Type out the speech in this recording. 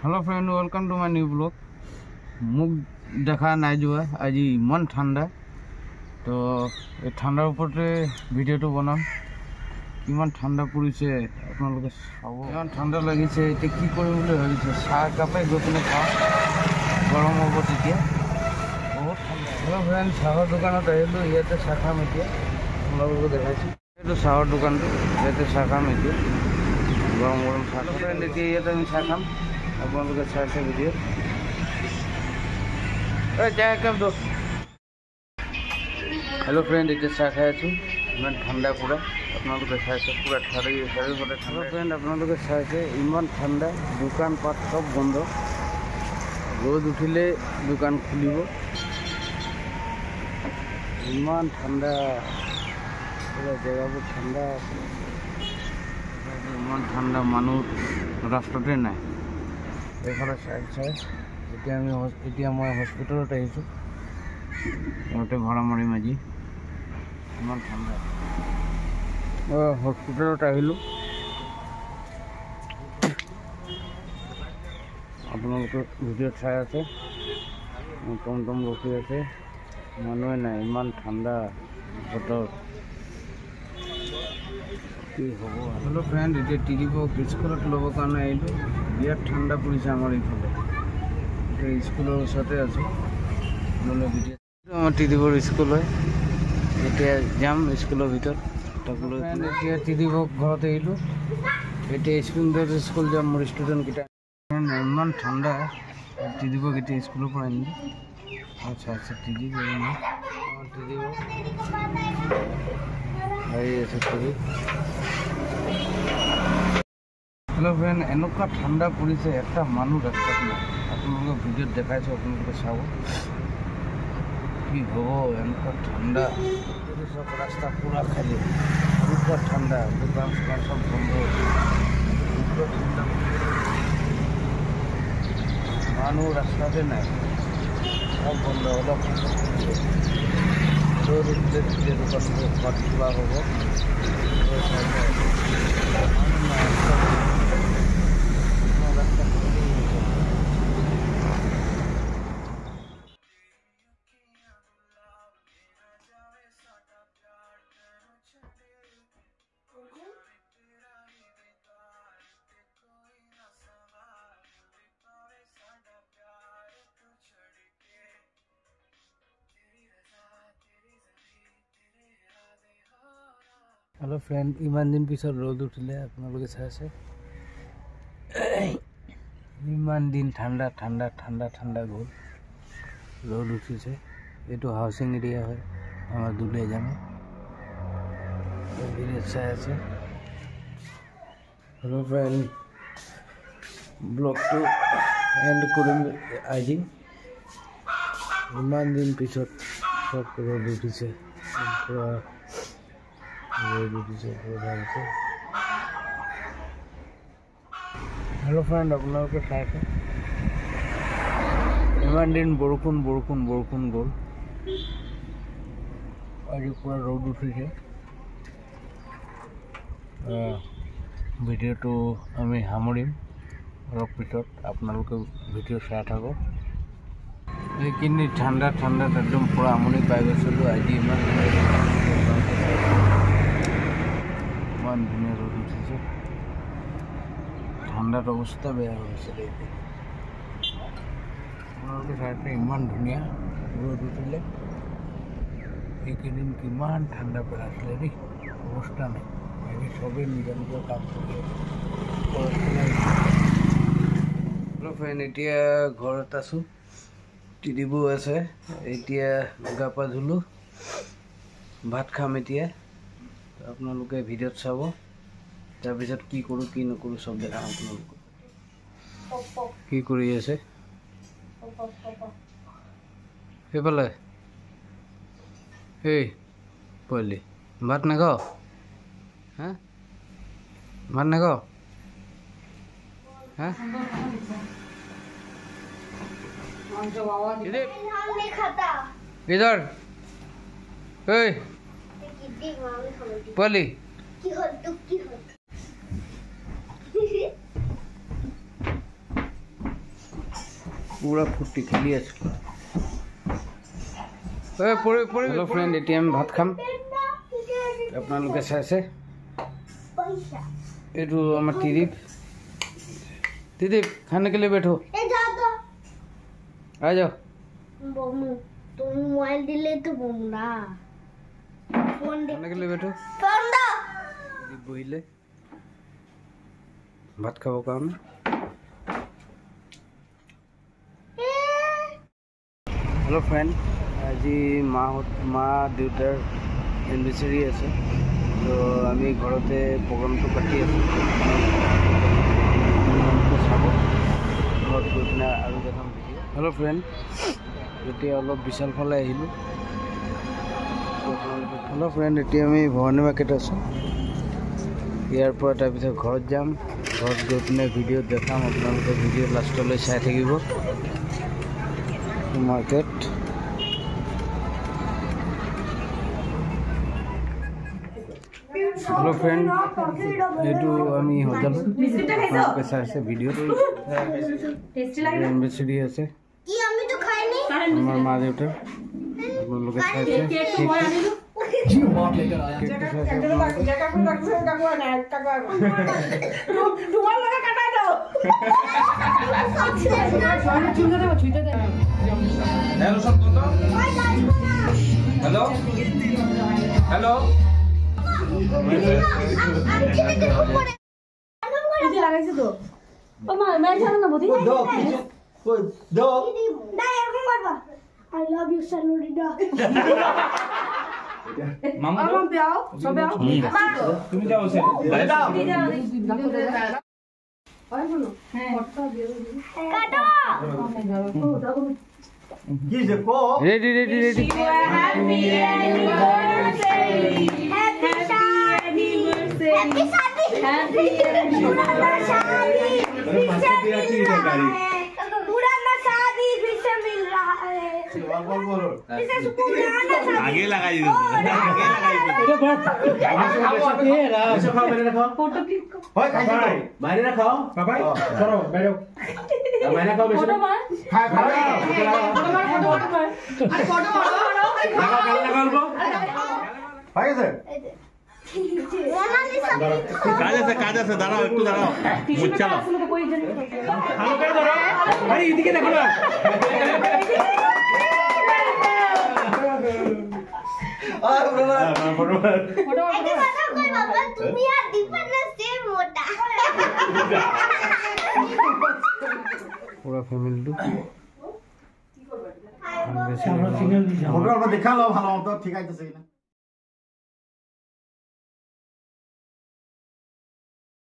Hello friend, welcome to my new blog. मुख देखा ना जो आज इमान ठंडा तो ठंडार ऊपर भिडिओ तो बनाम इमान ठंडा परिसे आपलोके चाब इमान ठंडा लगिसे एटा कि करिम बुली भाबिसे चाह कापे गई पिने खाओ गरम हब तेतिया बहुत ठंडा। हेलो फ्रेंड, चाहर दुकानत आहिलो इयाते चाह खाम एतिया आपलोके देखाइছো एटु चाहर दुकान इयाते चाह खाम एतिया गरम गरम चाह फ्रेंड एतिया इयाते आमि चाह खाम आपलोके चाइছে भिडिओ ए चाह कप दो। हेलो फ्रेंड, इतना चाह खाई आছো इमान ठंडा पूरा आपलोके चाइছে पूरा चारिफाले ठंडा। फ्रेंड आपलोके चाइছে इमान ठंडा दुकान पाट सब बंद रोज उठिले दुकान खुलिब इमान ठंडा पूरा जगह ठंडा इमान ठंडा मानुह रास्ताते ना এইফালে চাই চাই এতিয়া মই হস্পিটেলত আহিছোঁ ইয়াতে ভাড়া মাৰিম আজি ইমান ঠাণ্ডা হস্পিটেলত আহিলোঁ আপোনালোকে ভিডিঅ'ত চাই আছে টমটম ৰখি আছে মানুহে নাই ইমান ঠাণ্ডা বতৰ কি হ'ব। হেল্ল' ফ্ৰেণ্ড, এতিয়া টিডিবক স্কুলত ল'বৰ কাৰণে আহিলোঁ বিৰাট ঠাণ্ডা পৰিছে আমাৰ এইফালে এতিয়া স্কুলৰ ওচৰতে আছোঁ ল'লে ভিডিঅ' আমাৰ টিডিবৰ স্কুল হয় এতিয়া যাম স্কুলৰ ভিতৰত তাকলৈ। এতিয়া টিডিবক ঘৰত আহিলোঁ এতিয়া স্কুল যাম মোৰ ষ্টুডেণ্টকেইটা ইমান ঠাণ্ডা টিডিবক এতিয়া স্কুলৰ পৰা আনিলোঁ আচ্ছা আচ্ছা টিডিব টিডিবক আহি আছে টিডি। हेलो फ्रेंड, एनका ठंडा परिसे एटा मानुह रास्तात ना आपलोके भिडिओत देखाइছো आपलोके चाब कि हब एनका ठंडा सब रास्ता पूरा खाली पूरा ठंडा दुकान सब बंद पूरा ठंडा मानुह रास्ताते ना सब बंद अलग दुकान पाट खुला हब हेलो फ्रेंड, इमान दिन पिछत र'द उठिले आपलोके चाइছে इमान दिन ठंडा ठंडा ठंडा ठंडा गल र'द उठिছে এইটো হাউसिंग एरिया है आमार दुलियाजान चाय আছে। हेलो फ्रेंड, ब्लग तो एंड करिम আজি इमान दिन पिछत सब र'द उठिছে पूरा हेलो फ्रेंड, आपलोके चाइছে इमान दिन बरखुण बरखुण बरखुण गल आज पूरा र'द उठिছে भिडिओ तो आमी सामरिम अलप पिছত आपनालोके भिडिओ चाइ थाকক এইখিনি ঠাণ্ডা ঠাণ্ডাত একদম पूरा আমনি পাই গৈছিলোঁ আজি ইমান धुनिया र'द उठिছে ঠাণ্ডাত অৱস্থা বেয়া হৈছে আপোনালোকে চাইছে ইমান ধুনীয়া ৰ'দ উঠিলে এইকেইদিন কিমান ঠাণ্ডা পেলাইছিলে দেই অৱস্থা নাই আজি চবেই নিজৰ নিজৰ কাম কৰি হেল্ল' ফ্ৰেণ্ড, এতিয়া ঘৰত আছোঁ টিডিবো আছে এতিয়া গা পা ধুলোঁ ভাত খাম এতিয়া आपलोके भिडिओत चाब तार पिছত कि करूँ कि नकरूँ सब देखाम आपलोके कि करि आछे एफाले ए पोवाली भात नाखाओ हाँ भात नाखाओ हाँ इधर ए पोवाली পুৰা ফূৰ্তি খেলি আছোঁ। হেল্ল' ফ্ৰেণ্ড, এতিয়া আমি ভাত খাম। আপোনালোকে চাইছে এইটো আমাৰ ত্ৰিদীপ। ত্ৰিদীপ খাने के लिए बैठो। आ जाओ। तुम मोबाइल दिले तो बोमना फोन खाने के लिए बैठो। फोन दो বহিলে ভাত খাবৰ কাৰণে। হেল্ল' ফ্ৰেণ্ড, আজি মা দেউতাৰ এনিভাৰ্চাৰী আছে, তো আমি ঘৰতে প্ৰগ্ৰামটো পাতি আছোঁ। চাব ঘৰত গৈ পিনে আৰু দেখাম ভিডিঅ'। হেল্ল' ফ্ৰেণ্ড, এতিয়া অলপ বিশাল ফালে আহিলোঁ। হেল্ল' ফ্ৰেণ্ড, এতিয়া আমি ভৱানী মাৰ্কেট আছোঁ। ইয়াৰ পৰা তাৰপিছত ঘৰত যাম। ঘৰত গৈ পিনে ভিডিঅ' দেখাম, আপোনালোকে ভিডিঅ' লাষ্টলৈ চাই থাকিব। মাৰ্কেট हेलो फ्रेंड, এইটো আমি হোটেল আপোনালোকে চাইছে ভিডিঅ'ত এনিভাৰ্চাৰী আছে। আমাৰ মা দেউতাৰ আপোনালোকে চাইছে। हेलो हेलो লাগাইছে তো ও মা मैं জানো না বুঝি দো দো না এরকম করবা আই লাভ ইউ সালুডিডা মামা পেও সব পেও তুমি যাও সে দাও ওই বলো হ্যাঁ ফটো দিও কাটো কি যে কো ready ready ready happy anniversary happy शादी हैप्पी पुराना शादी पुराना शादी फिर से मिल रहा है। आगे लगाई दो आगे लगाई दो फोटो क्लिक करो ओए खाई मारे ना खाओ बाबा चलो बैठो मारे खाओ फोटो मार खा खा फोटो मार अरे फोटो मारो लगा लो भाई सर কাজে আছে দাঁড়াও একটু দাঁড়াও মুচ্ছালো ভালো করে ধরো ভাই এদিকে দেখো না আর ফটো এই কথা কই বাবা তুমি আর দীপন না সেম মোটা পুরা ফ্যামিলিটো ফটো দেখা লো ভালো মতো ঠিক আছে কিনা